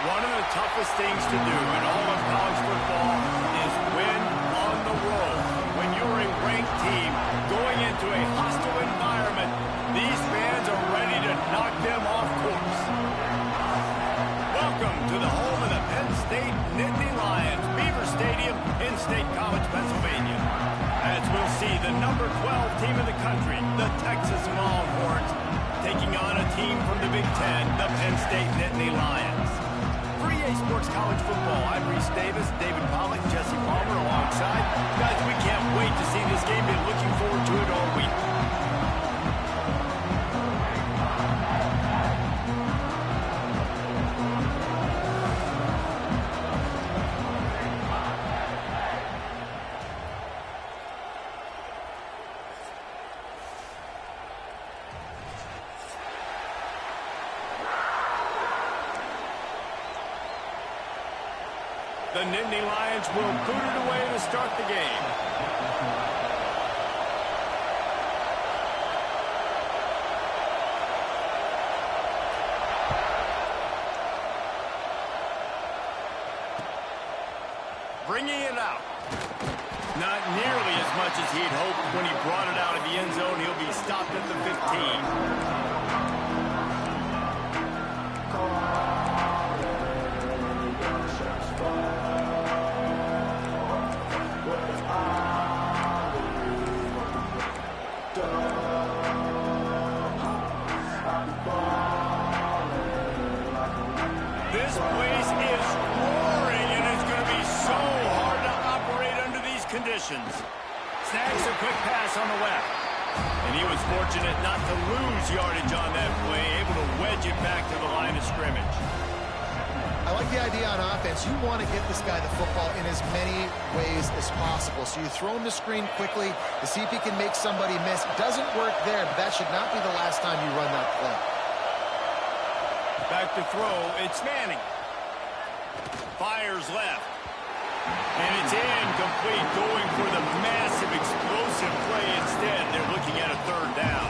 One of the toughest things to do in all of college football is win on the road. When you're a ranked team going into a hostile environment, these fans are ready to knock them off course. Welcome to the home of the Penn State Nittany Lions, Beaver Stadium in State College, Pennsylvania. As we'll see the number 12 team in the country, the Texas Longhorns, taking on a team from the Big Ten, the Penn State Nittany Lions. For EA Sports College Football, I'm Reese Davis, David Pollack, Jesse Palmer alongside. Guys, we can't wait to see this game. Been looking forward to it all week. The Nittany Lions will boot it away to start the game. Bringing it out. Not nearly as much as he'd hoped when he brought it out of the end zone. He'll be stopped at the 15. This place is roaring, and it's going to be so hard to operate under these conditions. Snags a quick pass on the left. And he was fortunate not to lose yardage on that play, able to wedge it back to the line of scrimmage. I like the idea on offense. You want to get this guy the football in as many ways as possible. So you throw him the screen quickly to see if he can make somebody miss. Doesn't work there, but that should not be the last time you run that play. Back to throw, it's Manning. Fires left. And it's incomplete, going for the massive, explosive play instead. They're looking at a third down.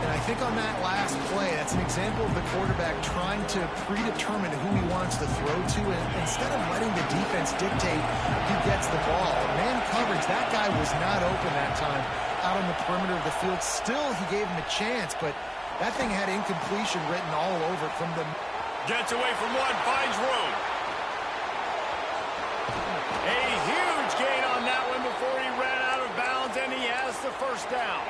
And I think on that last play, that's an example of the quarterback trying to predetermine who he wants to throw to, and instead of letting the defense dictate who gets the ball. Man coverage, that guy was not open that time out on the perimeter of the field. Still, he gave him a chance, but that thing had incompletion written all over it from the... Gets away from one, finds room. A huge gain on that one before he ran out of bounds, and he has the first down.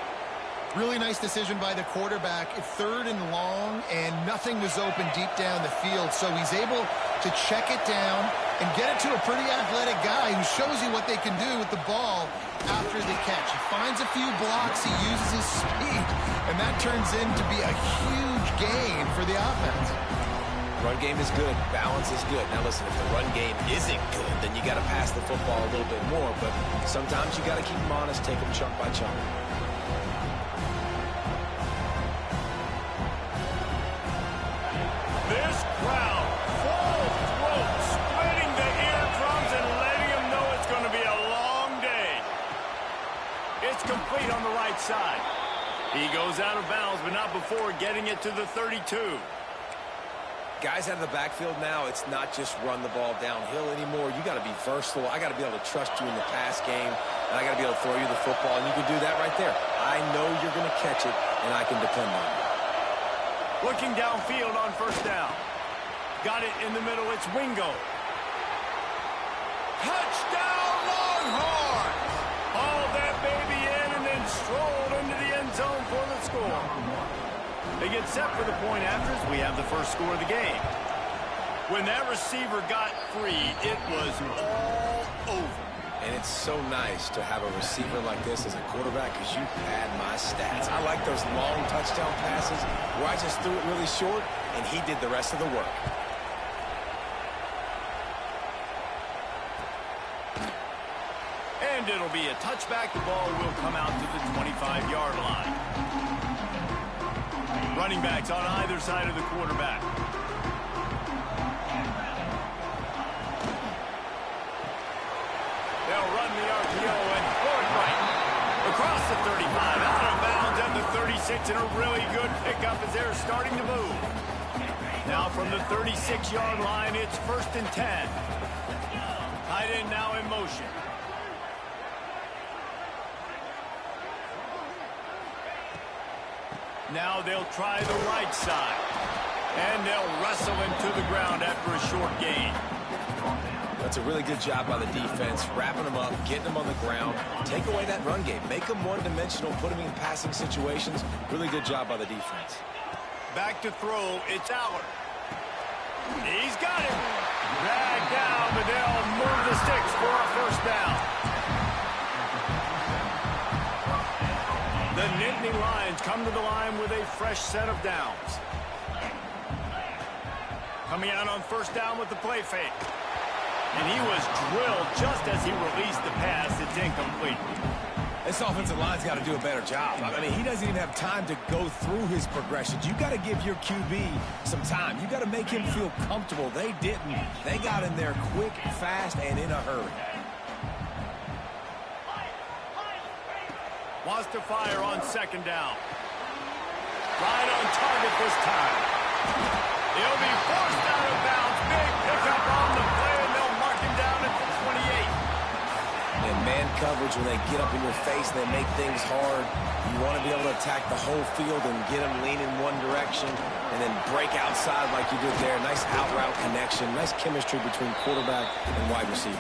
Really nice decision by the quarterback. 3rd and long, and nothing was open deep down the field, so he's able to check it down and get it to a pretty athletic guy who shows you what they can do with the ball after the catch. He finds a few blocks, he uses his speed, and that turns into be a huge gain for the offense. Run game is good. Balance is good. Now listen, if the run game isn't good, then you got to pass the football a little bit more, but sometimes you got to keep them honest, take them chunk by chunk. This crowd, full throat, splitting the eardrums and letting them know it's going to be a long day. It's complete on the right side. He goes out of bounds, but not before getting it to the 32. Guys out of the backfield now, it's not just run the ball downhill anymore. You got to be versatile. I got to be able to trust you in the pass game, and I got to be able to throw you the football, and you can do that right there. I know you're going to catch it, and I can depend on you. Looking downfield on first down. Got it in the middle. It's Wingo. Touchdown, Longhorns! Hauled that baby in and then strolled into the end zone for the score. They get set for the point afters. We have the first score of the game. When that receiver got free, it was all over. And it's so nice to have a receiver like this as a quarterback because you pad my stats. I like those long touchdown passes where I just threw it really short and he did the rest of the work. And it'll be a touchback. The ball will come out to the 25-yard line. Running backs on either side of the quarterback. They'll run the RPO and throw it right. Across the 35, out of bounds at the 36, and a really good pickup as they're starting to move. Now from the 36-yard line, it's 1st and 10. Tight end now in motion. Now they'll try the right side. And they'll wrestle him to the ground after a short gain. That's a really good job by the defense, wrapping them up, getting them on the ground. Take away that run game. Make them one-dimensional, put them in passing situations. Really good job by the defense. Back to throw, it's Aller. He's got it. Dragged down, but they'll move the sticks for a 1st down. The Nittany Lions come to the line with a fresh set of downs. Coming out on 1st down with the play fake. And he was drilled just as he released the pass. It's incomplete. This offensive line's got to do a better job. I mean, he doesn't even have time to go through his progressions. You got to give your QB some time. You got to make him feel comfortable. They didn't. They got in there quick, fast, and in a hurry. Wants to fire on 2nd down. Right on target this time. He'll be forced out of bounds. Big pickup on the play, and they'll mark him down at the 28. And man coverage, when they get up in your face and they make things hard, you want to be able to attack the whole field and get them leaning one direction and then break outside like you did there. Nice out route connection, nice chemistry between quarterback and wide receiver.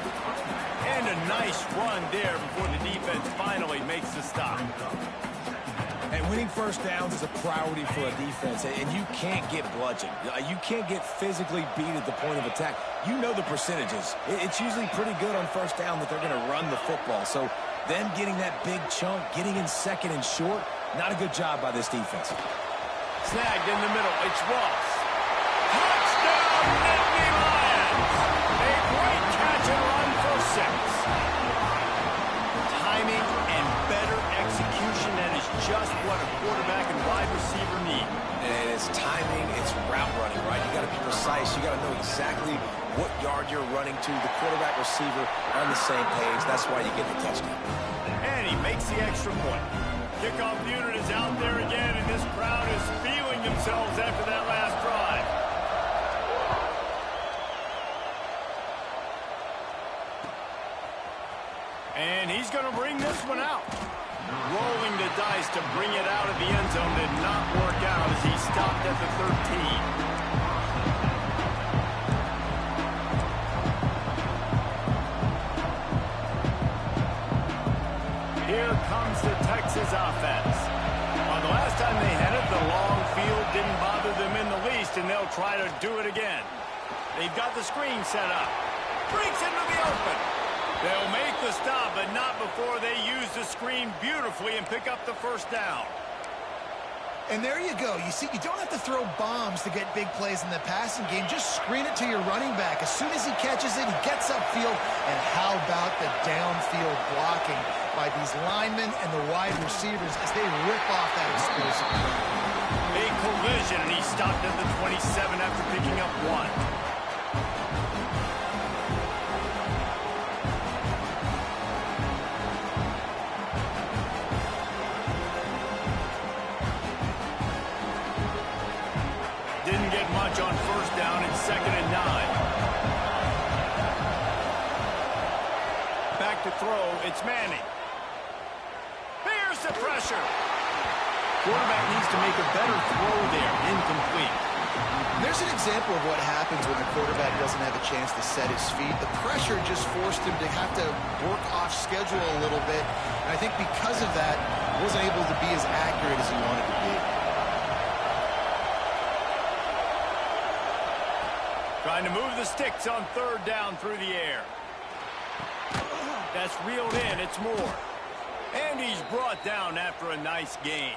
And a nice run there before the defense finally makes the stop. And winning 1st downs is a priority for a defense, and you can't get bludgeoned. You can't get physically beat at the point of attack. You know the percentages. It's usually pretty good on 1st down that they're going to run the football. So them getting that big chunk, getting in 2nd and short, not a good job by this defense. Snagged in the middle. It's Ross. Touchdown, Nittany Lions! A great catch and run for 6. Timing and better execution, that is just what a quarterback and wide receiver need. And it's timing, it's route running, right? You got to be precise. You got to know exactly what yard you're running to. The quarterback receiver on the same page. That's why you get the touchdown. And he makes the extra point. Kickoff unit is out there again, and this crowd is feeling themselves after that last drive. And he's going to bring this one out. Rolling the dice to bring it out of the end zone did not work out as he stopped at the 13. Here comes the Texas offense. The last time they had it, the long field didn't bother them in the least, and they'll try to do it again. They've got the screen set up. Breaks into the open. They'll make the stop, but not before they use the screen beautifully and pick up the 1st down. And there you go. You see, you don't have to throw bombs to get big plays in the passing game. Just screen it to your running back. As soon as he catches it, he gets upfield. And how about the downfield blocking by these linemen and the wide receivers as they rip off that explosive play. A collision, and he stopped at the 27 after picking up 1. On 1st down and 2nd and 9. Back to throw, it's Manning. Here's the pressure. Quarterback needs to make a better throw there. Incomplete. There's an example of what happens when the quarterback doesn't have a chance to set his feet. The pressure just forced him to have to work off schedule a little bit. And I think because of that, he wasn't able to be as accurate as he wanted to be. Trying to move the sticks on 3rd down through the air. That's reeled in. It's Moore. And he's brought down after a nice game.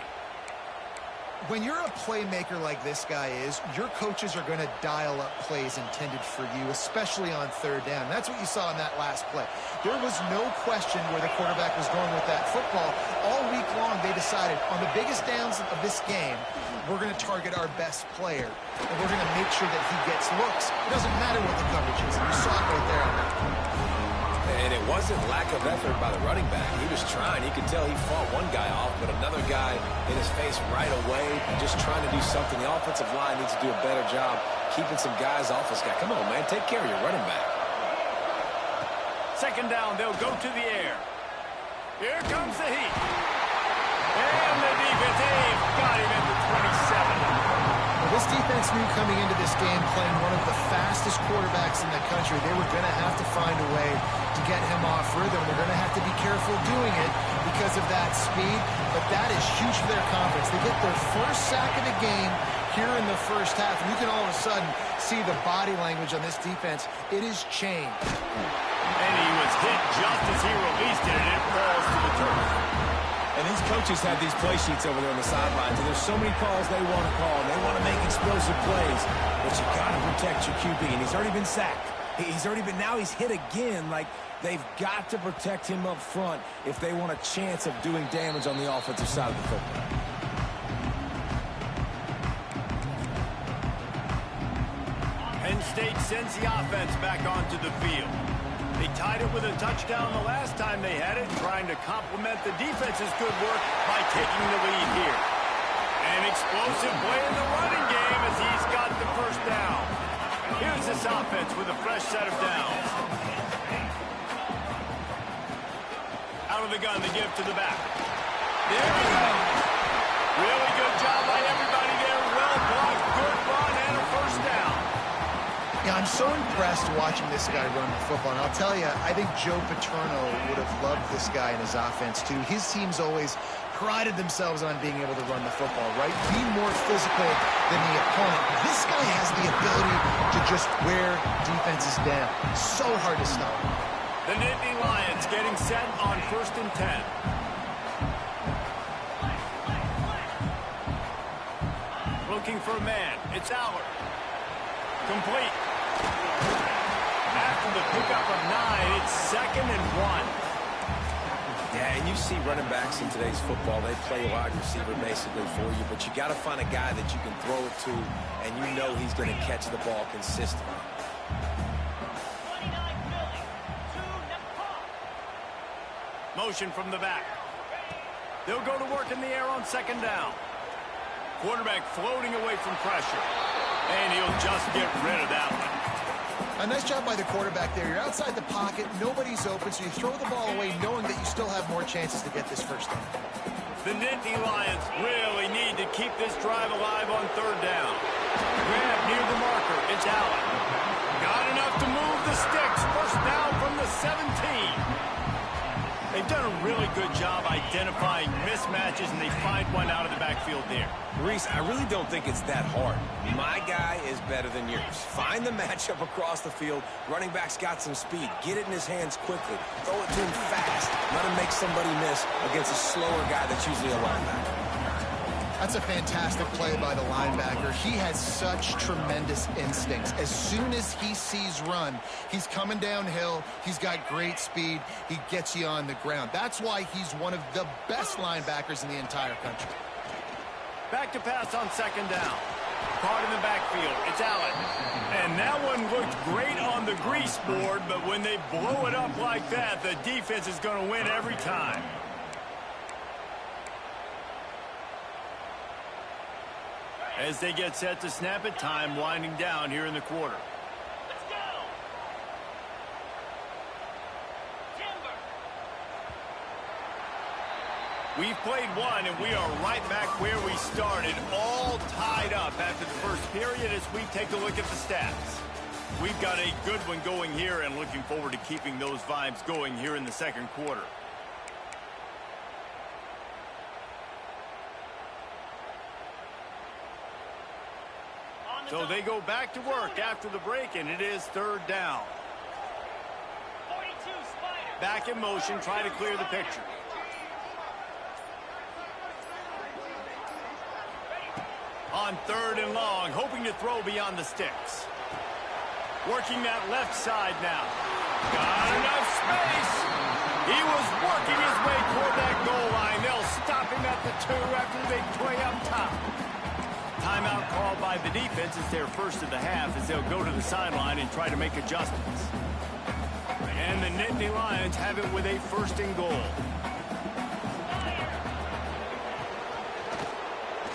When you're a playmaker like this guy is, your coaches are going to dial up plays intended for you, especially on 3rd down. That's what you saw in that last play. There was no question where the quarterback was going with that football. All week long, they decided on the biggest downs of this game, we're going to target our best player, and we're going to make sure that he gets looks. It doesn't matter what the coverage is. You saw it right there on that play. And it wasn't lack of effort by the running back. He was trying. You could tell he fought one guy off, but another guy in his face right away, just trying to do something. The offensive line needs to do a better job keeping some guys off this guy. Come on, man. Take care of your running back. Second down, they'll go to the air. Here comes the heat. And the defense, they've got him at the 27. Well, this defense knew coming into this game, playing one of the fastest quarterbacks in the country, they were going to have to find a way to get him off rhythm. They're going to have to be careful doing it because of that speed, but that is huge for their confidence. They get their first sack of the game here in the first half, and you can all of a sudden see the body language on this defense. It is changed. And he was hit just as he released it, and it falls to the turf. And these coaches have these play sheets over there on the sidelines, and there's so many calls they want to call, and they want to make explosive plays, but you got to protect your QB, and he's already been sacked. Now he's hit again. Like, they've got to protect him up front if they want a chance of doing damage on the offensive side of the football. Penn State sends the offense back onto the field. They tied it with a touchdown the last time they had it, trying to complement the defense's good work by taking the lead here. An explosive play in the running game as he's got the first down. Here's this offense with a fresh set of downs. Out of the gun, they give to the back. There we go. Really good job by everybody there. Well blocked, good run, and a first down. Yeah, I'm so impressed watching this guy run the football. And I'll tell you, I think Joe Paterno would have loved this guy in his offense, too. His teams always prided themselves on being able to run the football, right? Be more physical than the opponent. This guy has the ability to just wear defenses down. So hard to stop. The Nittany Lions getting set on 1st and 10. Looking for a man. It's Allard. Complete. After the pickup of 9, it's 2nd and 1. Yeah, and you see running backs in today's football, they play wide receiver basically for you, but you got to find a guy that you can throw it to, and you know he's going to catch the ball consistently. Motion from the back. They'll go to work in the air on 2nd down. Quarterback floating away from pressure. And he'll just get rid of that one. A nice job by the quarterback there. You're outside the pocket, nobody's open, so you throw the ball away knowing that you still have more chances to get this first down. The Nittany Lions really need to keep this drive alive on 3rd down. Grab near the marker. It's Allen. Got enough to move the sticks. First down from the 17. They've done a really good job identifying mismatches, and they find one out of the backfield there. Reese, I really don't think it's that hard. My guy is better than yours. Find the matchup across the field. Running back's got some speed. Get it in his hands quickly. Throw it to him fast. Let him make somebody miss against a slower guy that's usually a linebacker. That's a fantastic play by the linebacker. He has such tremendous instincts. As soon as he sees run, he's coming downhill. He's got great speed. He gets you on the ground. That's why he's one of the best linebackers in the entire country. Back to pass on 2nd down. Caught in the backfield. It's Allen. And that one looked great on the grease board, but when they blow it up like that, the defense is going to win every time. As they get set to snap it, time winding down here in the quarter. Let's go! Timber. We've played one, and we are right back where we started, all tied up after the first period as we take a look at the stats. We've got a good one going here and looking forward to keeping those vibes going here in the 2nd quarter. So they go back to work after the break, and it is 3rd down. 42 Spider. Back in motion, try to clear the picture. On 3rd and long, hoping to throw beyond the sticks. Working that left side now. Got enough space. He was working his way toward that goal line. They'll stop him at the 2 after the big play up top. Timeout called by the defense. It's their first of the half as they'll go to the sideline and try to make adjustments. And the Nittany Lions have it with a 1st and goal.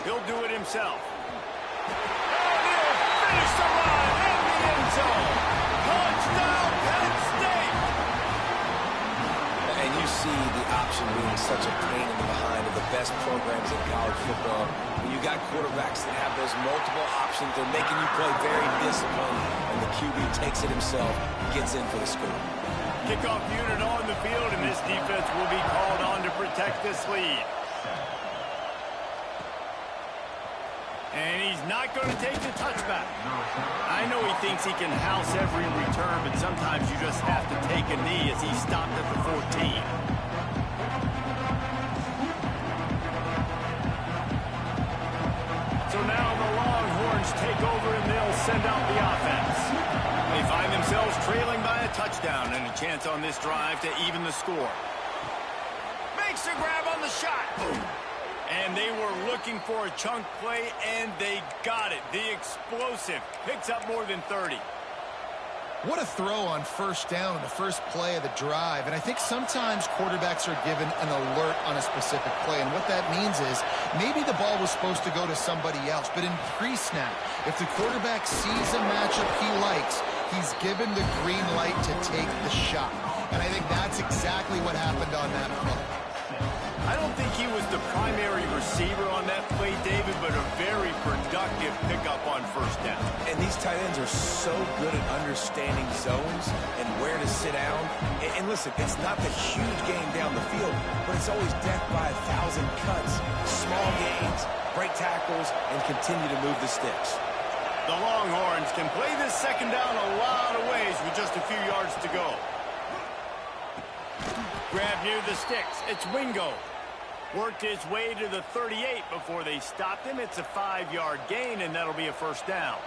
He'll do it himself. And he'll finish the line in the end zone. Touchdown, Penn State! And you see the option being such a pain in the behind of the best programs in college football. When you got quarterbacks that have those multiple options, they're making you play very disciplined, and the QB takes it himself, gets in for the score. Kickoff unit on the field, and this defense will be called on to protect this lead. And he's not going to take the touchback. I know he thinks he can house every return, but sometimes you just have to take a knee as he stopped at the 14. So now the Longhorns take over and they'll send out the offense. They find themselves trailing by a touchdown and a chance on this drive to even the score. Makes a grab on the shot. And they were looking for a chunk play, and they got it. The explosive picks up more than 30. What a throw on 1st down on the first play of the drive. And I think sometimes quarterbacks are given an alert on a specific play. And what that means is maybe the ball was supposed to go to somebody else. But in pre-snap, if the quarterback sees a matchup he likes, he's given the green light to take the shot. And I think that's exactly what happened on that play. I don't think he was the primary receiver on that play, David, but a very productive pickup on 1st down. And these tight ends are so good at understanding zones and where to sit down. And listen, it's not the huge game down the field, but it's always death by 1,000 cuts, small gains, break tackles, and continue to move the sticks. The Longhorns can play this 2nd down a lot of ways with just a few yards to go. Grab near the sticks. It's Wingo. Worked his way to the 38 before they stopped him. It's a 5-yard gain, and that'll be a 1st down.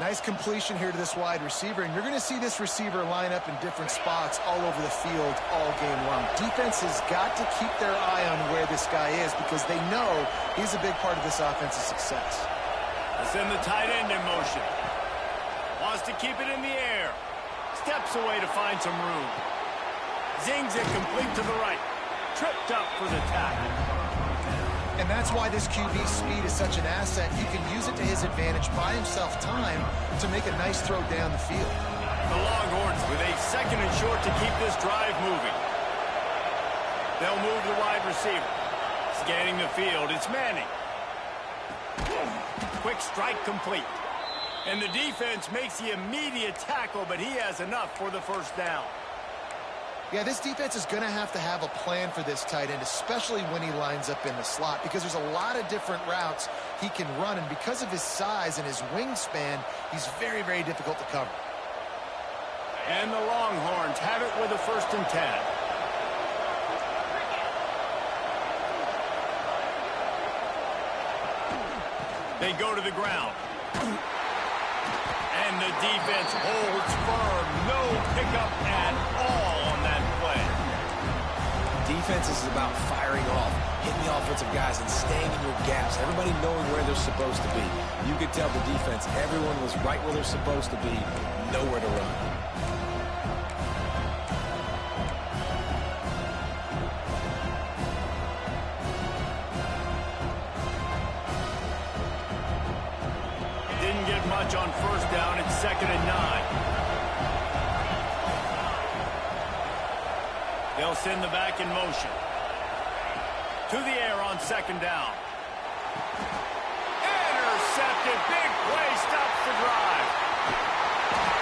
Nice completion here to this wide receiver, and you're going to see this receiver line up in different spots all over the field all game long. Defense has got to keep their eye on where this guy is because they know he's a big part of this offense's success. They send the tight end in motion. Wants to keep it in the air. Steps away to find some room. Zings it complete to the right. Tripped up for the tackle. And that's why this QB's speed is such an asset. He can use it to his advantage, buy himself time to make a nice throw down the field. The Longhorns with a 2nd and short to keep this drive moving. They'll move the wide receiver. Scanning the field, it's Manning. Quick strike complete. And the defense makes the immediate tackle, but he has enough for the 1st down. Yeah, this defense is going to have a plan for this tight end, especially when he lines up in the slot, because there's a lot of different routes he can run, and because of his size and his wingspan, he's very, very difficult to cover. And the Longhorns have it with a 1st and 10. They go to the ground. And the defense holds firm. No pickup at all on that play. Defense is about firing off, hitting the offensive guys, and staying in your gaps. Everybody knowing where they're supposed to be. You could tell the defense, everyone was right where they're supposed to be, nowhere to run. Didn't get much on 1st down. It's 2nd and 9. They'll send the back in motion. To the air on 2nd down. Intercepted. Big play stops the drive.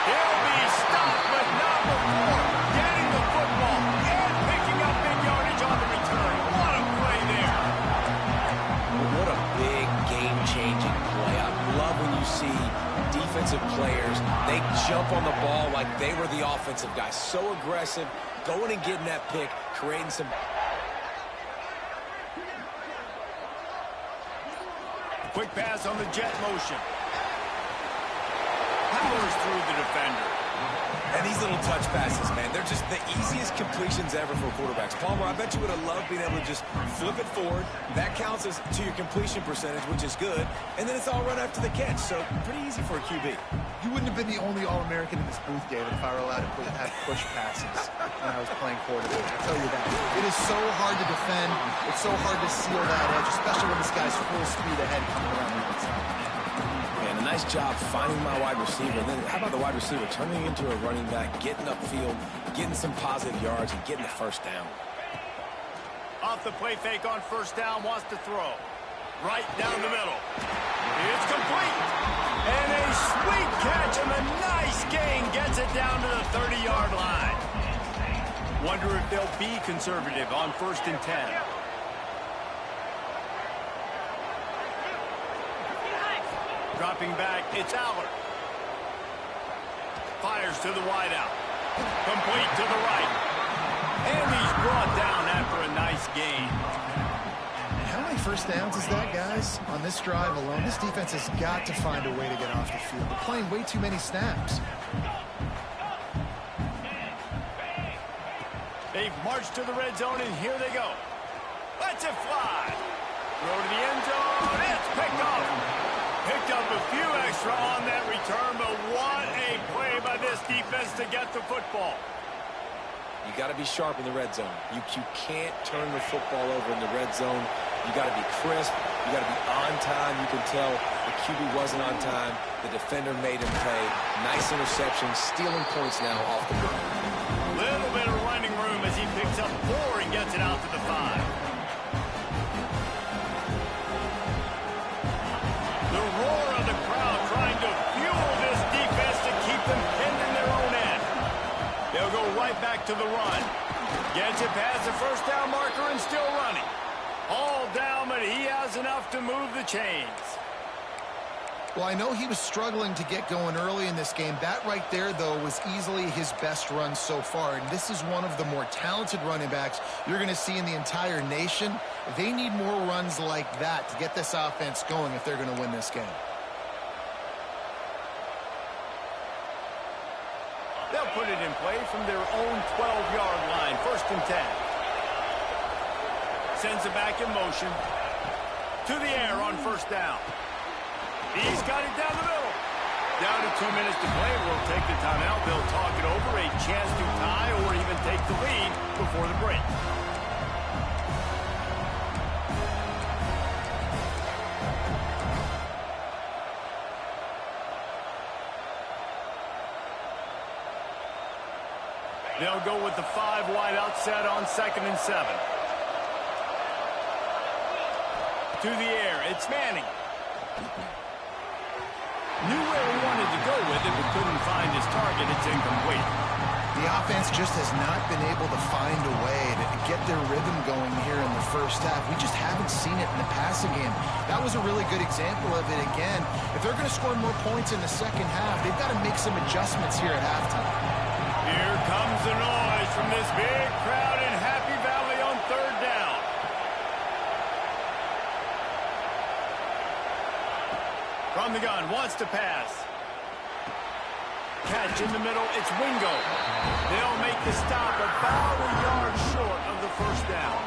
He'll be stopped, but not before getting the football and picking up big yardage on the return. What a play there. What a big game-changing play. I love when you see defensive players, they jump on the ball like they were the offensive guy. So aggressive, going and getting that pick, creating some... Quick pass on the jet motion. Powers through the defender. And these little touch passes, man, they're just the easiest completions ever for quarterbacks. Palmer, I bet you would have loved being able to just flip it forward. That counts as to your completion percentage, which is good. And then it's all run after the catch, so pretty easy for a QB. You wouldn't have been the only All-American in this booth, David, if I were allowed to have push passes when I was playing quarterback. I'll tell you that. It is so hard to defend. It's so hard to seal that edge, especially when this guy's full speed ahead coming around the outside. Man, a nice job finding my wide receiver. And then how about the wide receiver turning into a running back, getting upfield, getting some positive yards, and getting the first down. Off the play fake on first down, wants to throw. Right down the middle. It's complete. And a sweet catch and a nice gain gets it down to the 30-yard line. Wonder if they'll be conservative on 1st and 10. Dropping back, it's Aller. Fires to the wideout. Complete to the right. And he's brought down after a nice gain. How many first downs is that, guys? On this drive alone, this defense has got to find a way to get off the field. They're playing way too many snaps. They've marched to the red zone, and here they go. Let's it fly. Throw to the end zone. It's picked up. Picked up a few extra on that return, but what a play by this defense to get the football. You got to be sharp in the red zone. You can't turn the football over in the red zone. You got to be crisp. You got to be on time. You can tell the QB wasn't on time. The defender made him pay. Nice interception, stealing points now off the ground. Little bit of running room as he picks up 4 and gets it out to the 5. The roar of the crowd trying to fuel this defense to keep them pinned in their own end. They'll go right back to the run. Gets it past the first down marker and still running. All down, but he has enough to move the chains. Well, I know he was struggling to get going early in this game. That right there, though, was easily his best run so far. And this is one of the more talented running backs you're going to see in the entire nation. They need more runs like that to get this offense going if they're going to win this game. They'll put it in play from their own 12-yard line. 1st and 10. Sends it back in motion. To the air on first down. He's got it down the middle. Down to 2 minutes to play. We'll take the timeout. They'll talk it over. A chance to tie or even take the lead before the break. They'll go with the 5 wide out set on 2nd and 7. To the air, it's Manning. Knew where he wanted to go with it, but couldn't find his target. It's incomplete. The offense just has not been able to find a way to get their rhythm going here in the first half. We just haven't seen it in the passing game. That was a really good example of it again. If they're going to score more points in the second half, they've got to make some adjustments here at halftime. Here comes the noise from this big crowd in Happy Valley on 3rd down. From the gun, wants to pass. Catch in the middle, it's Wingo. They'll make the stop about a yard short of the first down.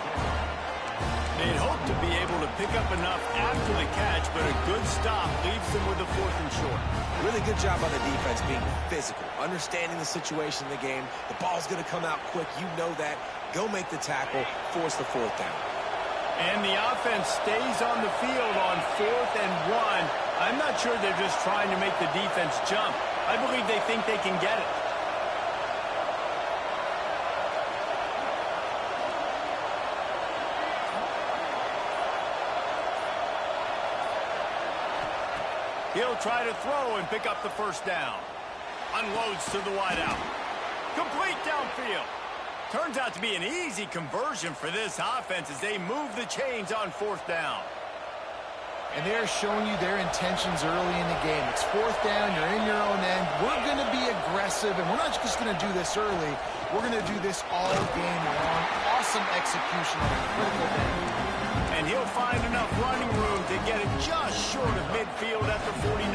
They'd hope to be able to pick up enough after the catch, but a good stop leaves them with a 4th and short. Really good job on the defense being physical, understanding the situation in the game. The ball's going to come out quick. You know that. Go make the tackle, force the 4th down. And the offense stays on the field on 4th and 1. I'm not sure they're just trying to make the defense jump. I believe they think they can get it. He'll try to throw and pick up the first down. Unloads to the wideout. Complete downfield. Turns out to be an easy conversion for this offense as they move the chains on 4th down. And they're showing you their intentions early in the game. It's 4th down, you're in your own end. We're going to be aggressive, and we're not just going to do this early. We're going to do this all game long. Awesome execution on a critical day. And he'll find enough running room to get it just short of midfield at the 49.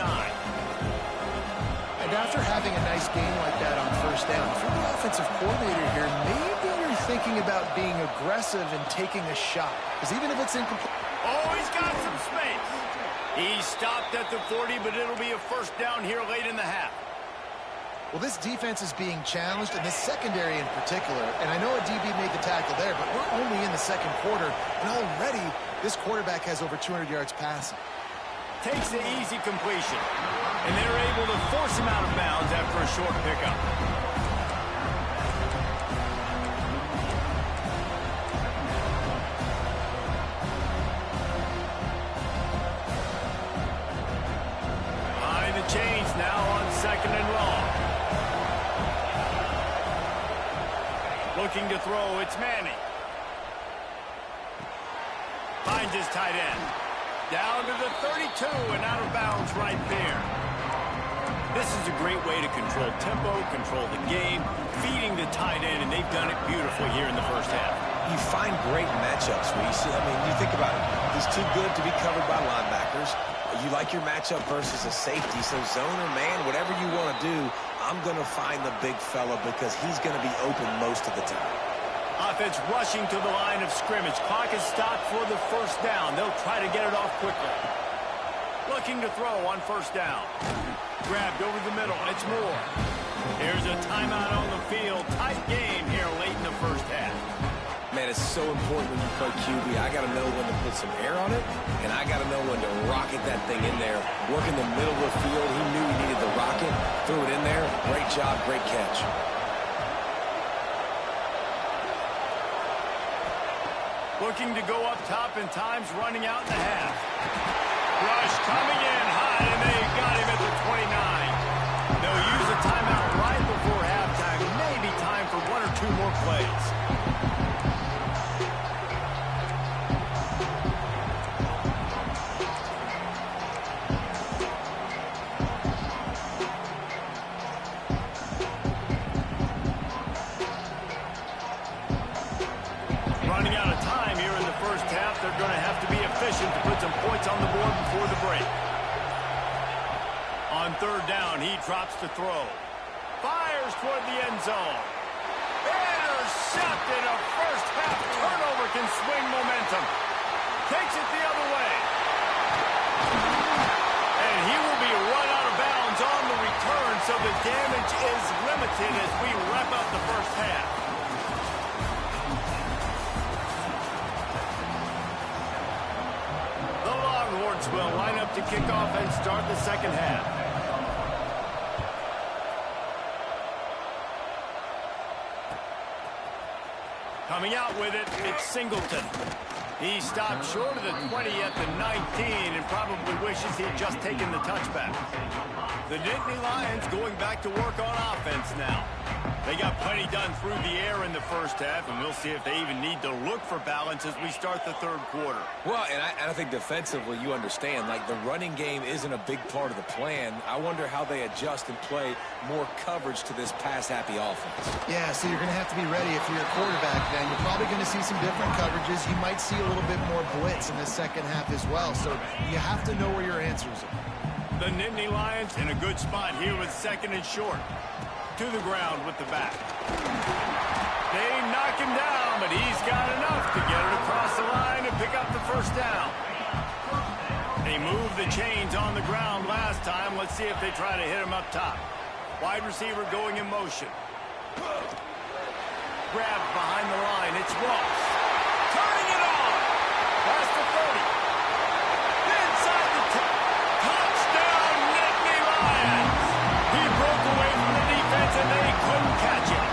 And that's after having a nice game like that on first down, if you're the offensive coordinator here, maybe you're thinking about being aggressive and taking a shot. Because even if it's incomplete... Oh, he's got some space. He stopped at the 40, but it'll be a first down here late in the half. Well, this defense is being challenged, and this secondary in particular. And I know a DB made the tackle there, but we're only in the second quarter, and already this quarterback has over 200 yards passing. Takes the easy completion, and they're able to force him out of bounds after a short pickup. Behind the chains now on second and long. Looking to throw, it's Manning. Finds his tight end. Down to the 32 and out of bounds right there. This is a great way to control tempo, control the game, feeding the tight end, and they've done it beautifully here in the first half. You find great matchups where you see, I mean, you think about it. He's too good to be covered by linebackers. You like your matchup versus a safety, so zone or man, whatever you want to do, I'm going to find the big fella because he's going to be open most of the time. Offense rushing to the line of scrimmage. Clock is stopped for the first down. They'll try to get it off quickly. Looking to throw on first down. Grabbed over the middle. It's Moore. Here's a timeout on the field. Tight game here late in the first half. Man, it's so important when you play QB. I got to know when to put some air on it, and I got to know when to rocket that thing in there. Work in the middle of the field. He knew he needed the rocket. Threw it in there. Great job. Great catch. Looking to go up top, and time's running out in the half. Rush coming in high, and they got him at the 29. They'll use a timeout right before halftime. Maybe time for one or two more plays. Running out of time here in the first half. They're going to have to be efficient to put some points on the board before the break. On third down, he drops to throw. Fires toward the end zone. Intercepted. A first half turnover can swing momentum. Takes it the other way. And he will be run out of bounds on the return, so the damage is limited as we wrap up the first half. Will line up to kick off and start the second half. Coming out with it, it's Singleton. He stopped short of the 20 at the 19 and probably wishes he had just taken the touchback. The Nittany Lions going back to work on offense now. They got plenty done through the air in the first half, and we'll see if they even need to look for balance as we start the third quarter. Well, and I think defensively, you understand, like the running game isn't a big part of the plan. I wonder how they adjust and play more coverage to this pass-happy offense. Yeah, so you're going to have to be ready if you're a quarterback then. You're probably going to see some different coverages. You might see a little bit more blitz in the second half as well, so you have to know where your answers are. The Nittany Lions in a good spot here with second and short. To the ground with the back. They knock him down, but he's got enough to get it across the line and pick up the first down. They moved the chains on the ground last time. Let's see if they try to hit him up top. Wide receiver going in motion. Grabbed behind the line. It's Ross. Turning it on. Past the 30. Inside the 10. Touchdown, Nittany Lions. He broke away from the defense and they couldn't catch it.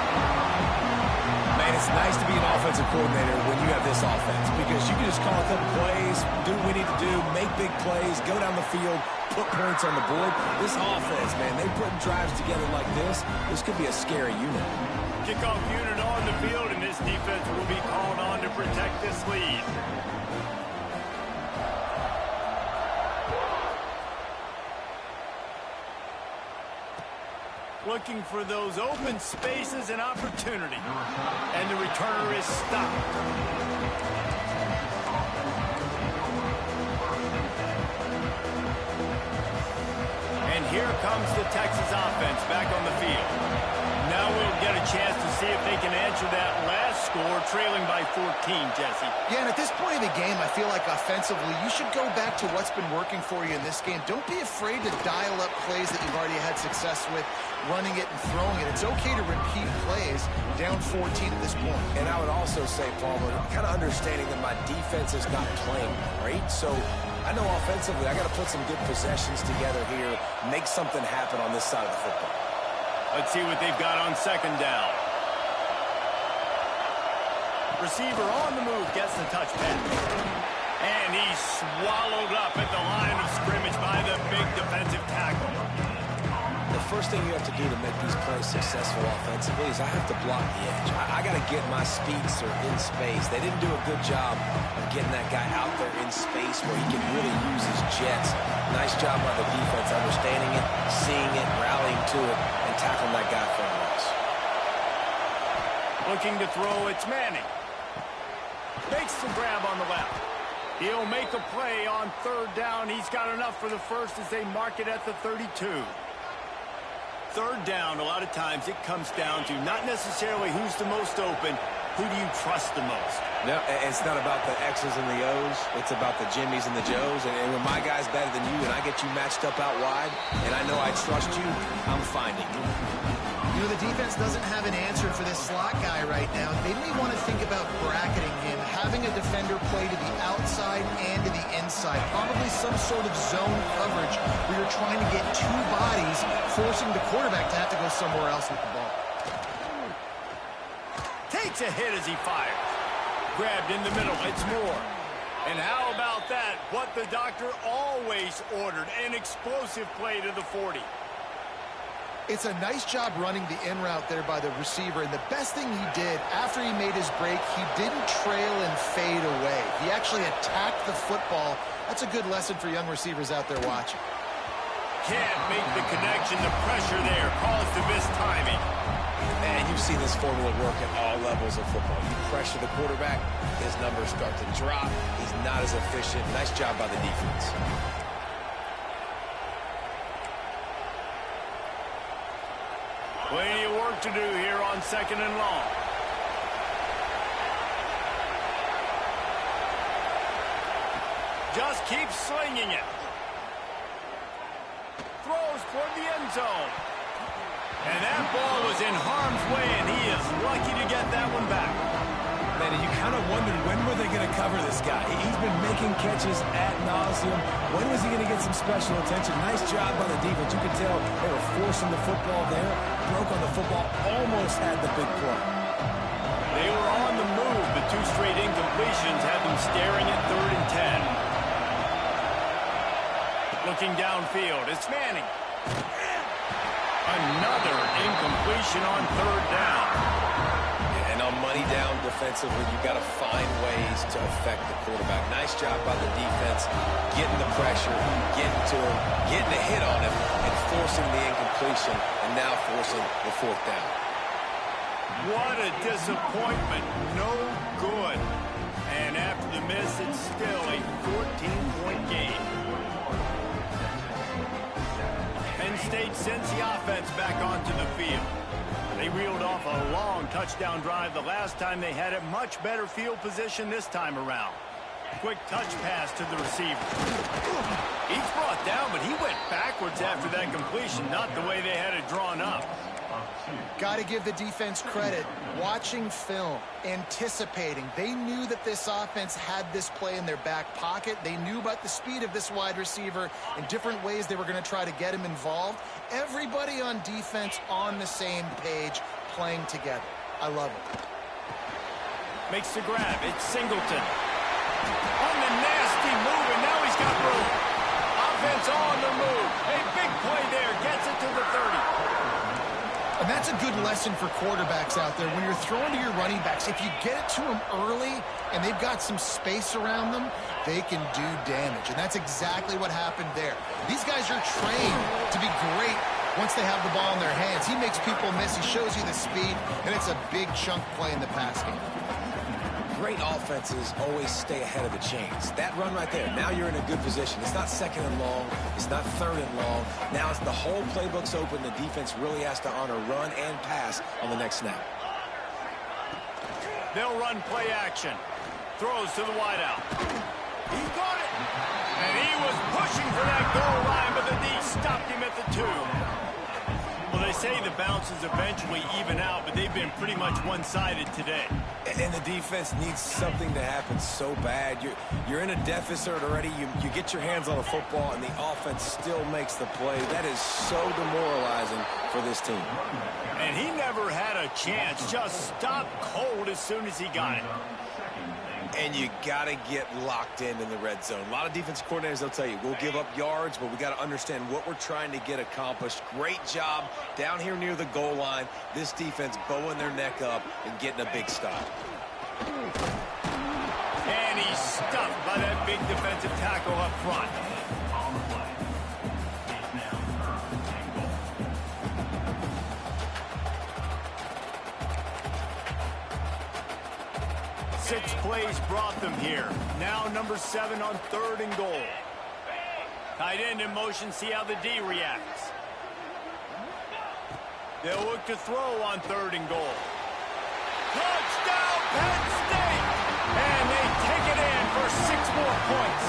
Man, it's nice to be an offensive coordinator when you have this offense because you can just call a couple plays, do what we need to do, make big plays, go down the field, put points on the board. This offense, man, they putting drives together like this. This could be a scary unit. Kickoff unit on the field, and this defense will be called on to protect this lead. Looking for those open spaces and opportunity. And the returner is stopped. And here comes the Texas offense back on the field. Now we'll get a chance to see if they can answer that last score, trailing by 14, Jesse. Yeah, and at this point of the game, I feel like offensively, you should go back to what's been working for you in this game. Don't be afraid to dial up plays that you've already had success with, running it and throwing it. It's okay to repeat plays down 14 at this point. And I would also say, Palmer, kind of understanding that my defense is not playing great, so I know offensively I got to put some good possessions together here, make something happen on this side of the football. Let's see what they've got on second down. Receiver on the move, gets the touch pass. And he's swallowed up at the line of scrimmage by the big defensive tackle. The first thing you have to do to make these plays successful offensively is I have to block the edge. I got to get my speedster in space. They didn't do a good job of getting that guy out there in space where he can really use his jets. Nice job by the defense understanding it, seeing it, rallying to it, and tackling that guy for a loss. Looking to throw, it's Manning. Makes the grab on the left. He'll make a play on third down. He's got enough for the first as they mark it at the 32. Third down, a lot of times it comes down to not necessarily who's the most open, who do you trust the most? No, it's not about the X's and the O's. It's about the Jimmies and the Joes. And when my guy's better than you and I get you matched up out wide, and I know I trust you, I'm finding you. You know, the defense doesn't have an answer for this slot guy right now. They may want to think about bracketing him, having a defender play to the outside and to the inside. Probably some sort of zone coverage where you're trying to get two bodies, forcing the quarterback to have to go somewhere else with the ball. Takes a hit as he fires. Grabbed in the middle, it's Moore. And how about that? What the doctor always ordered, an explosive play to the 40. It's a nice job running the in route there by the receiver, and the best thing he did after he made his break, he didn't trail and fade away. He actually attacked the football. That's a good lesson for young receivers out there watching. Can't make the connection. The pressure there caused the missed timing. And you've seen this formula work at all levels of football. You pressure the quarterback, his numbers start to drop. He's not as efficient. Nice job by the defense. Plenty of work to do here on second and long. Just keeps slinging it. Throws toward the end zone. And that ball was in harm's way, and he is lucky to get that one back. Man, you kind of wondered when were they going to cover this guy. He's been making catches ad nauseum. When was he going to get some special attention? Nice job by the defense. You could tell they were forcing the football there. Broke on the football, almost had the big play. They were on the move. The two straight incompletions have them staring at 3rd and 10. Looking downfield, it's Manning. Another incompletion on 3rd down. And on money down defensively, you've got to find ways to affect the quarterback. Nice job by the defense, getting the pressure, getting to him, getting a hit on him, and forcing the incompletion, and now forcing the 4th down. What a disappointment. No good. And after the miss, it's still a 14-point game. Penn State sends the offense back onto the field. They reeled off a long touchdown drive the last time they had it. Much better field position this time around. Quick touch pass to the receiver. He's brought down, but he went backwards after that completion, not the way they had it drawn up. Got to give the defense credit. Watching film, anticipating. They knew that this offense had this play in their back pocket. They knew about the speed of this wide receiver and different ways they were going to try to get him involved. Everybody on defense on the same page, playing together. I love it. Makes the grab. It's Singleton. On the nasty move, and now he's got room. Offense on the move. A big play there. Gets it to the 30. And that's a good lesson for quarterbacks out there. When you're throwing to your running backs, if you get it to them early and they've got some space around them, they can do damage. And that's exactly what happened there. These guys are trained to be great once they have the ball in their hands. He makes people miss. He shows you the speed, and it's a big chunk play in the pass game. Great offenses always stay ahead of the chains. That run right there, now you're in a good position. It's not second and long. It's not third and long. Now it's the whole playbook's open. The defense really has to honor run and pass on the next snap. They'll run play action. Throws to the wideout. He got it. And he was pushing for that goal line, but the D stopped him at the 2. Well, they say the bounces eventually even out, but they've been pretty much one-sided today. And the defense needs something to happen so bad. You're in a deficit already. You get your hands on a football, and the offense still makes the play. That is so demoralizing for this team. And he never had a chance. Just stopped cold as soon as he got it. And you got to get locked in the red zone. A lot of defense coordinators, they'll tell you, we'll give up yards, but we got to understand what we're trying to get accomplished. Great job down here near the goal line. This defense bowing their neck up and getting a big stop. And he's stuffed by that big defensive tackle up front. 6 plays brought them here. Now number 7 on 3rd and goal. Tight end in motion, see how the D reacts. They'll look to throw on 3rd and goal. Touchdown, Penn State! And they take it in for 6 more points.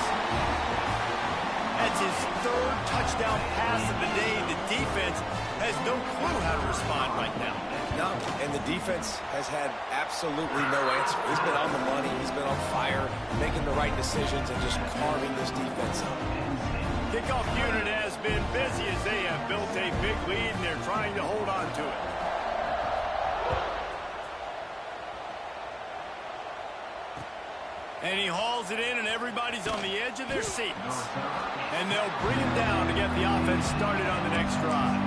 That's his 3rd touchdown pass of the day. The defense has no clue how to respond right now. No, and the defense has had absolutely no answer. He's been on the money. He's been on fire, making the right decisions and just carving this defense up. Kickoff unit has been busy as they have built a big lead, and they're trying to hold on to it. And he hauls it in, and everybody's on the edge of their seats. And they'll bring him down to get the offense started on the next drive.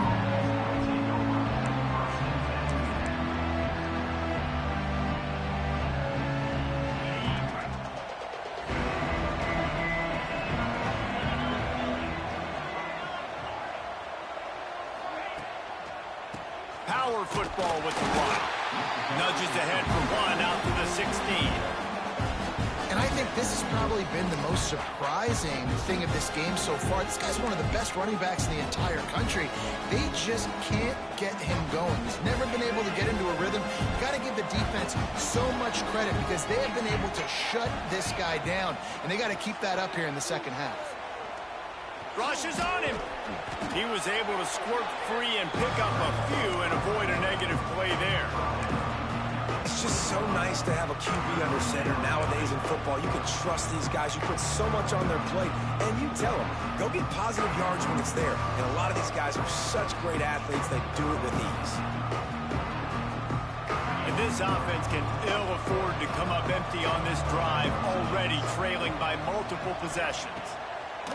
Power football with the run. Nudges ahead for 1 out to the 16. And I think this has probably been the most surprising thing of this game so far. This guy's one of the best running backs in the entire country. They just can't get him going. He's never been able to get into a rhythm. Got to give the defense so much credit because they have been able to shut this guy down. And they got to keep that up here in the second half. Rush is on him. He was able to squirt free and pick up a few and avoid a negative play there. It's just so nice to have a QB under center nowadays in football. You can trust these guys. You put so much on their plate, and you tell them, go get positive yards when it's there. And a lot of these guys are such great athletes, they do it with ease. And this offense can ill afford to come up empty on this drive, already trailing by multiple possessions.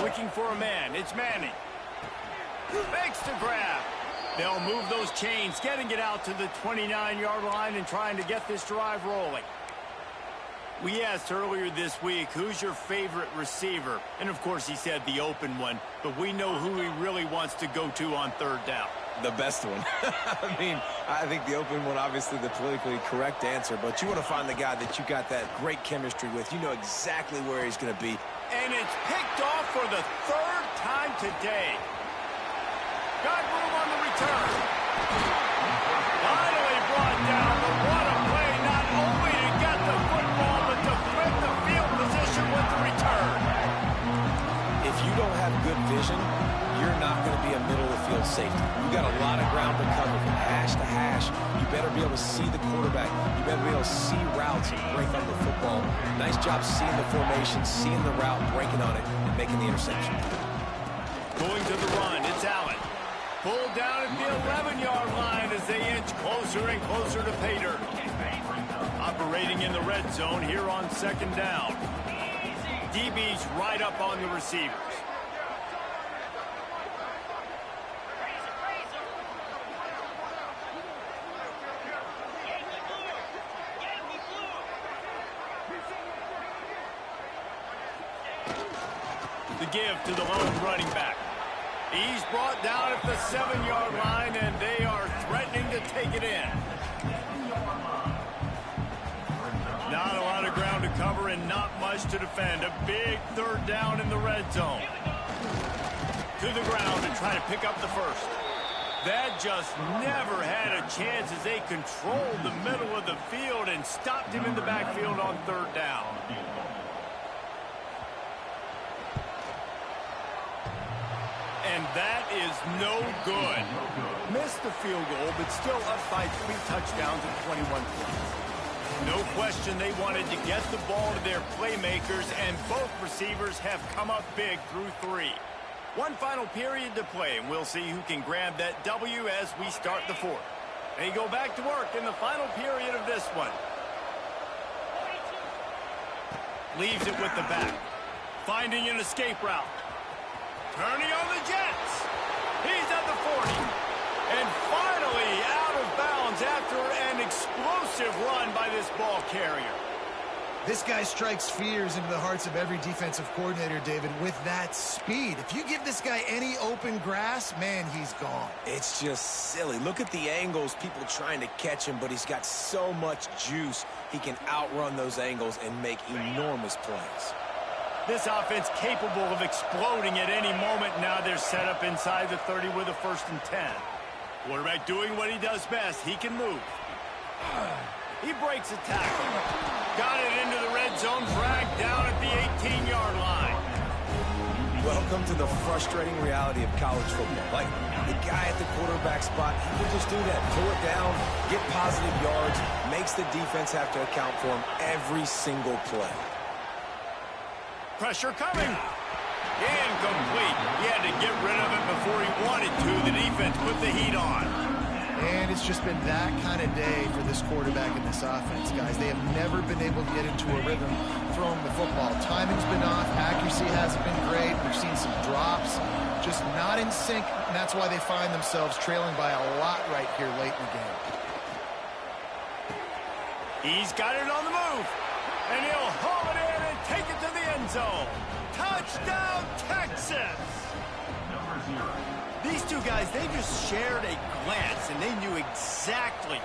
Looking for a man, it's Manning. Makes the grab. They'll move those chains, getting it out to the 29-yard line and trying to get this drive rolling. We asked earlier this week, who's your favorite receiver? And, of course, he said the open one, but we know who he really wants to go to on 3rd down. The best one. I mean, I think the open one, obviously the politically correct answer, but you want to find the guy that you got that great chemistry with. You know exactly where he's going to be. And it's picked off for the 3rd time today. Got room on the return. Finally brought down, but what a play, not only to get the football, but to flip the field position with the return. If you don't have good vision, you're not going to be a middle-of-the-field safety. You got a lot of ground to cover from hash to hash. You better be able to see the quarterback. You better be able to see routes and break on the football. Nice job seeing the formation, seeing the route, breaking on it, and making the interception. Going to the run, it's Allen. Pulled down at the 11-yard line as they inch closer and closer to pay dirt. Operating in the red zone here on 2nd down. DB's right up on the receivers. The give to the lone running back. He's brought down at the 7-yard line, and they are threatening to take it in. Not a lot of ground much to defend. A big third down in the red zone. To the ground and try to pick up the first. That just never had a chance as they controlled the middle of the field and stopped him in the backfield on third down. And that is no good. Missed the field goal, but still up by 3 touchdowns and 21 points. No question they wanted to get the ball to their playmakers, and both receivers have come up big through 3. One final period to play, and we'll see who can grab that W as we start the 4th. They go back to work in the final period of this one. Leaves it with the back. Finding an escape route. Turning on the Jets. He's at the 40. And finally out of bounds after an explosive run by this ball carrier. This guy strikes fears into the hearts of every defensive coordinator, David, with that speed. If you give this guy any open grass, man, he's gone. It's just silly. Look at the angles, people trying to catch him, but he's got so much juice. He can outrun those angles and make enormous plays. This offense capable of exploding at any moment. Now they're set up inside the 30 with a 1st and 10. Quarterback doing what he does best. He can move. He breaks a tackle. Got it into the red zone, dragged down at the 18-yard line. Welcome to the frustrating reality of college football. Like, the guy at the quarterback spot, he will just do that. Pull it down, get positive yards, makes the defense have to account for him every single play. Pressure coming. Incomplete. He had to get rid of it before he wanted to. The defense put the heat on. And it's just been that kind of day for this quarterback in this offense, guys. They have never been able to get into a rhythm throwing the football. Timing's been off. Accuracy hasn't been great. We've seen some drops. Just not in sync, and that's why they find themselves trailing by a lot right here late in the game. He's got it on the move. And he'll haul it in and take it to the end zone. Touchdown, Texas! These two guys, they just shared a glance, and they knew exactly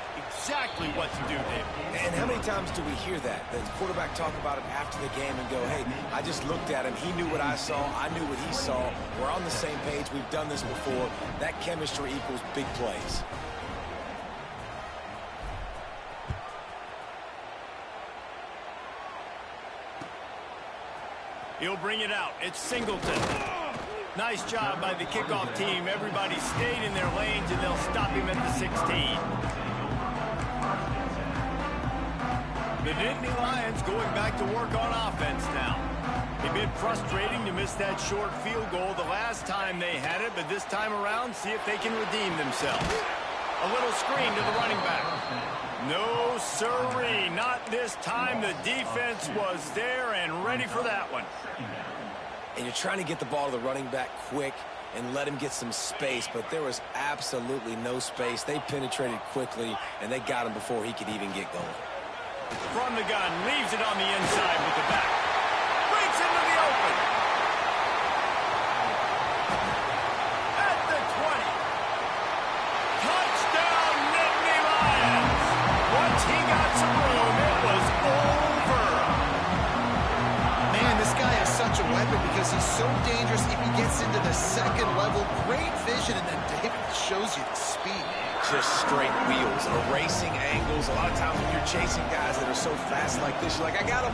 what to do, David. And how many times do we hear that? The quarterback talk about it after the game and go, hey, I just looked at him. He knew what I saw. I knew what he saw. We're on the same page. We've done this before. That chemistry equals big plays. He'll bring it out. It's Singleton. Nice job by the kickoff team. Everybody stayed in their lanes, and they'll stop him at the 16. The Nittany Lions going back to work on offense now. They've been frustrating to miss that short field goal the last time they had it, but this time around, see if they can redeem themselves. A little screen to the running back. No, sirree, not this time. The defense was there and ready for that one. And you're trying to get the ball to the running back quick and let him get some space, but there was absolutely no space. They penetrated quickly, and they got him before he could even get going. From the gun, leaves it on the inside with the back. Breaks into the open. At the 20. Touchdown, Nittany Lions. Once he got some room, it was over. Man, this guy is such a weapon because he's so dangerous if he gets into the second level. Great vision, and then David shows you the speed. Just straight wheels, erasing angles. A lot of times when you're chasing guys that are so fast like this, you're like, I got him.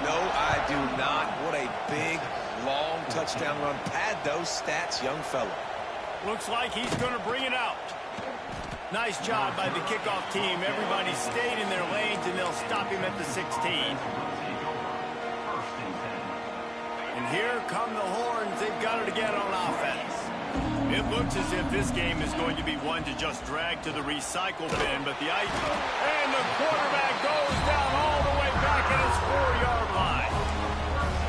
No, I do not. What a big, long touchdown run. Pad those stats, young fella. Looks like he's going to bring it out. Nice job by the kickoff team. Everybody stayed in their lanes, and they'll stop him at the 16. And here come the horns. They've got it again on offense. It looks as if this game is going to be one to just drag to the recycle bin, but the ice, and the quarterback goes down all the way back at his 4-yard line.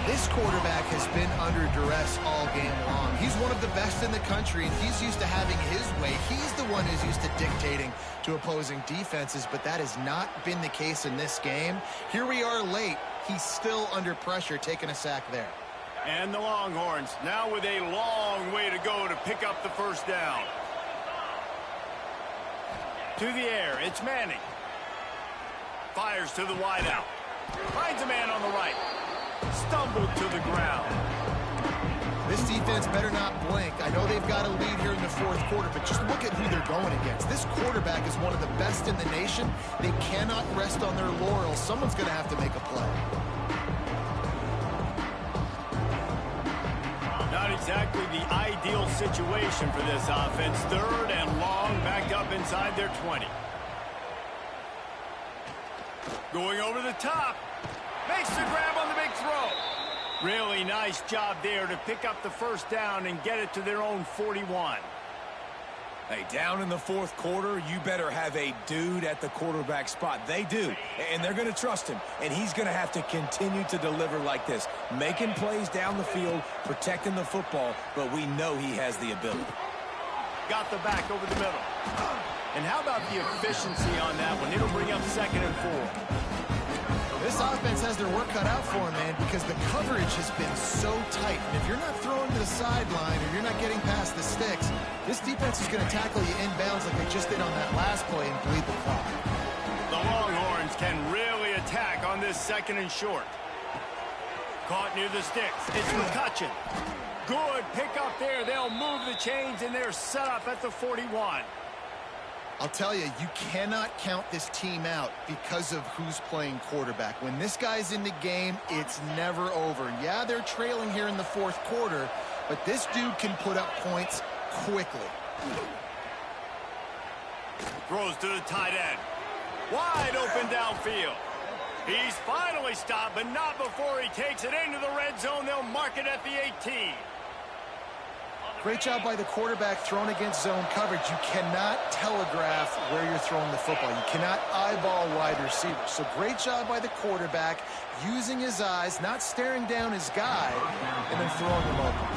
This quarterback has been under duress all game long. He's one of the best in the country, and he's used to having his way. He's the one who's used to dictating to opposing defenses, but that has not been the case in this game. Here we are late. He's still under pressure, taking a sack there. And the Longhorns now with a long way to go to pick up the first down. To the air, it's Manning. Fires to the wideout. Finds a man on the right. stumbled to the ground. This defense better not blink. I know they've got a lead here in the fourth quarter, but just look at who they're going against. This quarterback is one of the best in the nation. They cannot rest on their laurels. Someone's going to have to make a play. Not exactly the ideal situation for this offense. Third and long, back up inside their 20. Going over the top. Makes the grab on the big throw. Really nice job there to pick up the first down and get it to their own 41. Hey, down in the fourth quarter, you better have a dude at the quarterback spot. They do, and they're going to trust him, and he's going to have to continue to deliver like this, making plays down the field, protecting the football, but we know he has the ability. Got the back over the middle. And how about the efficiency on that one? It'll bring up 2nd and 4. This offense has their work cut out for them, man, because the coverage has been so tight. And if you're not throwing to the sideline or you're not getting past the sticks, this defense is going to tackle you inbounds like they just did on that last play and bleed the clock. The Longhorns can really attack on this 2nd and short. Caught near the sticks. It's McCutcheon. Good pick up there. They'll move the chains, and they're set up at the 41. I'll tell you, you cannot count this team out because of who's playing quarterback. When this guy's in the game, it's never over. Yeah, they're trailing here in the fourth quarter, but this dude can put up points quickly. Throws to the tight end. Wide open downfield. He's finally stopped, but not before he takes it into the red zone. They'll mark it at the 18. Great job by the quarterback thrown against zone coverage. You cannot telegraph where you're throwing the football. You cannot eyeball wide receivers. So great job by the quarterback using his eyes, not staring down his guy, and then throwing him open.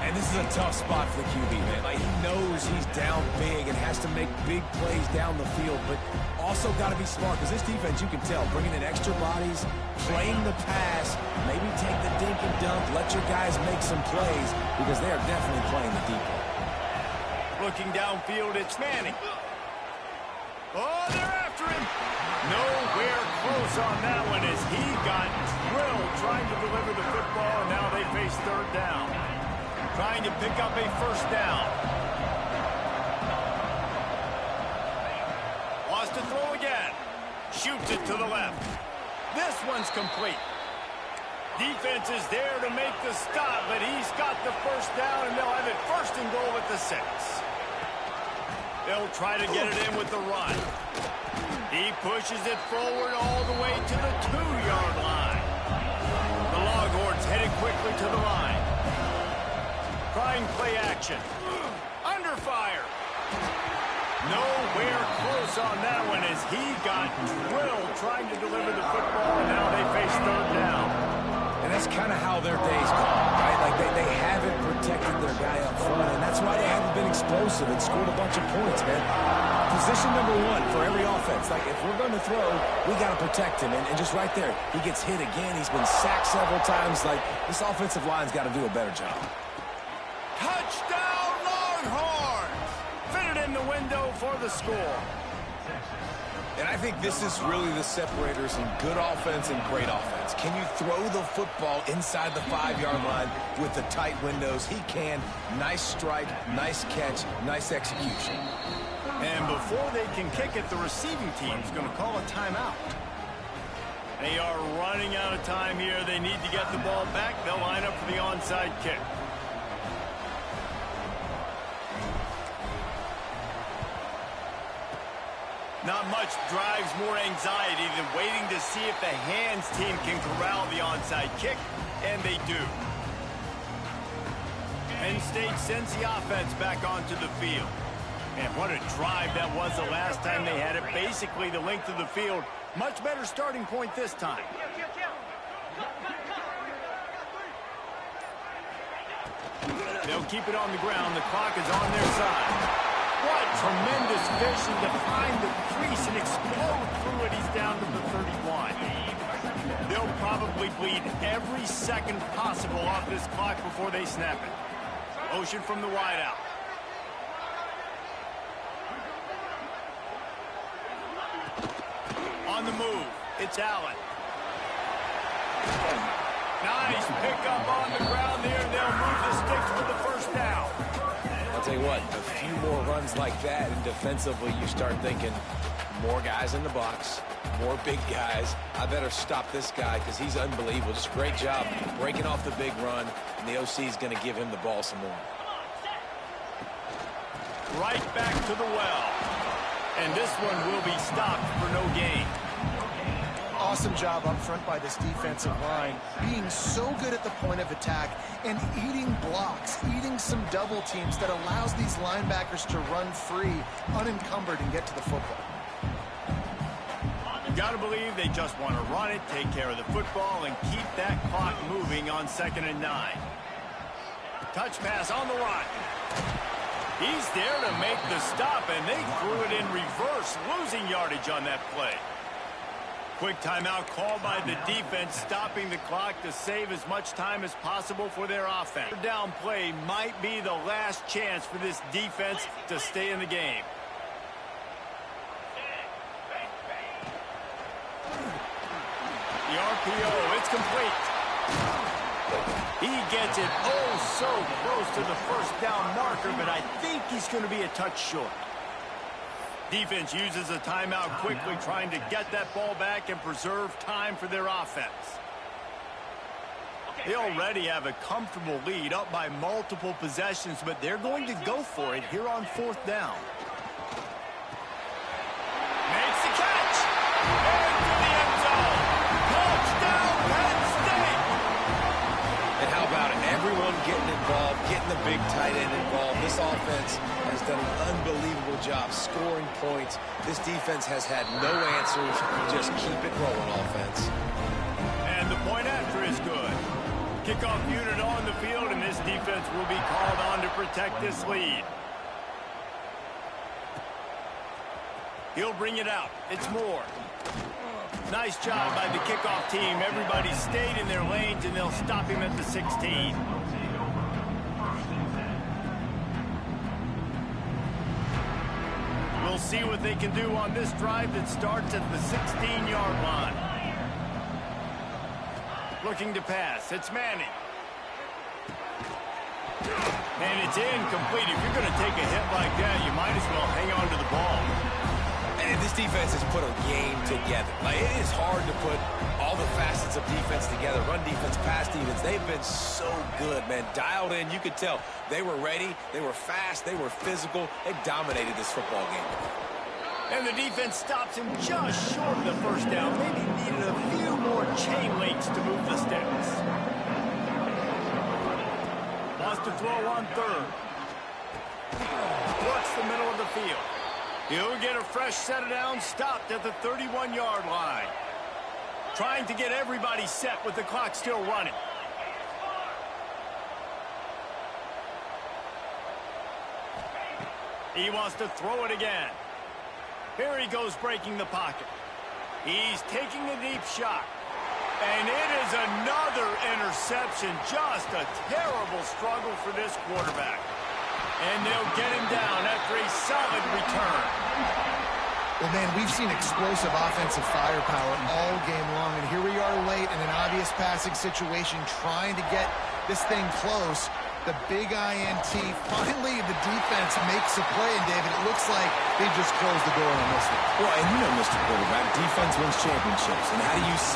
And this is a tough spot for the QB, man. Like, he knows he's down big and has to make big plays down the field, but also got to be smart because this defense, you can tell, bringing in extra bodies, playing the pass, maybe take the dink and dunk, let your guys make some plays because they are definitely playing the deep ball. Looking downfield, it's Manning. Oh, they're after him. Nowhere close on that one as he got drilled trying to deliver the football, and now they face 3rd down. Trying to pick up a 1st down. Wants to throw again. Shoots it to the left. This one's complete. Defense is there to make the stop, but he's got the 1st down, and they'll have it 1st and goal at the 6. They'll try to get it in with the run. He pushes it forward all the way to the 2-yard line. The Longhorns headed quickly to the line. Trying play action. Under fire. Nowhere close on that one as he got drilled trying to deliver the football, and now they face 3rd down. And that's kind of how their day's gone, right? Like they haven't protected their guy up front, and that's why they haven't been explosive and scored a bunch of points, man. Position number 1 for every offense. Like, if we're going to throw, we got to protect him. And just right there, he gets hit again. He's been sacked several times. Like, this offensive line's got to do a better job. Touchdown, Longhorns! Fitted in the window for the score. And I think this is really the separators in good offense and great offense. Can you throw the football inside the 5-yard line with the tight windows? He can. Nice strike, nice catch, nice execution. And before they can kick it, the receiving team's going to call a timeout. They are running out of time here. They need to get the ball back. They'll line up for the onside kick. Not much drives more anxiety than waiting to see if the hands team can corral the onside kick, and they do. Penn State sends the offense back onto the field. And what a drive that was the last time they had it. Basically the length of the field. Much better starting point this time. They'll keep it on the ground. The clock is on their side. What tremendous vision to find the crease and explode through it. He's down to the 31. They'll probably bleed every second possible off this clock before they snap it. Motion from the wideout. On the move, it's Allen. Nice pickup on the ground there, and they'll move the sticks for the first down. I'll tell you what, a few more runs like that, and defensively you start thinking, more guys in the box, more big guys. I better stop this guy because he's unbelievable. Just a great job breaking off the big run, and the OC is going to give him the ball some more. Right back to the well. And this one will be stopped for no gain. Awesome job up front by this defensive line, being so good at the point of attack and eating blocks, eating some double teams that allows these linebackers to run free, unencumbered, and get to the football. You got to believe they just want to run it, take care of the football, and keep that clock moving on 2nd and 9. Touch pass on the run. He's there to make the stop, and they threw it in reverse, losing yardage on that play. Quick timeout called by the defense, stopping the clock to save as much time as possible for their offense. Third down play might be the last chance for this defense to stay in the game. The RPO, it's complete. He gets it so close to the first down marker, but I think he's going to be a touch short. Defense uses a timeout quickly, trying to get that ball back and preserve time for their offense. They already have a comfortable lead, up by multiple possessions, but they're going to go for it here on 4th down. Makes the catch! Into the end zone! Touchdown, Penn State! And how about it? Everyone getting involved, getting the big tight end involved. This offense has done an unbelievable job scoring points. This defense has had no answers. Just keep it rolling, offense. And the point after is good. Kickoff unit on the field, and this defense will be called on to protect this lead. He'll bring it out. It's Moore. Nice job by the kickoff team. Everybody stayed in their lanes, and they'll stop him at the 16. We'll see what they can do on this drive that starts at the 16-yard line. Looking to pass. It's Manning. And it's incomplete. If you're going to take a hit like that, you might as well hang on to the ball. And this defense has put a game together. Like, it is hard to put all the facets of defense together. Run defense, pass defense. They've been so good, man. Dialed in. You could tell they were ready. They were fast. They were physical. They dominated this football game. And the defense stops him just short of the first down. Maybe needed a few more chain links to move the sticks. Wants to throw on 3rd. Works the middle of the field. He'll get a fresh set of downs, stopped at the 31-yard line. Trying to get everybody set with the clock still running. He wants to throw it again. Here he goes, breaking the pocket. He's taking a deep shot. And it is another interception. Just a terrible struggle for this quarterback. And they'll get him down after a solid return. Well, man, we've seen explosive offensive firepower all game long, and here we are late in an obvious passing situation trying to get this thing close. The big INT. Finally, the defense makes a play, and David, it looks like they just closed the door on this one. Well, and you know, Mr. Quarterback, defense wins championships. And how do you see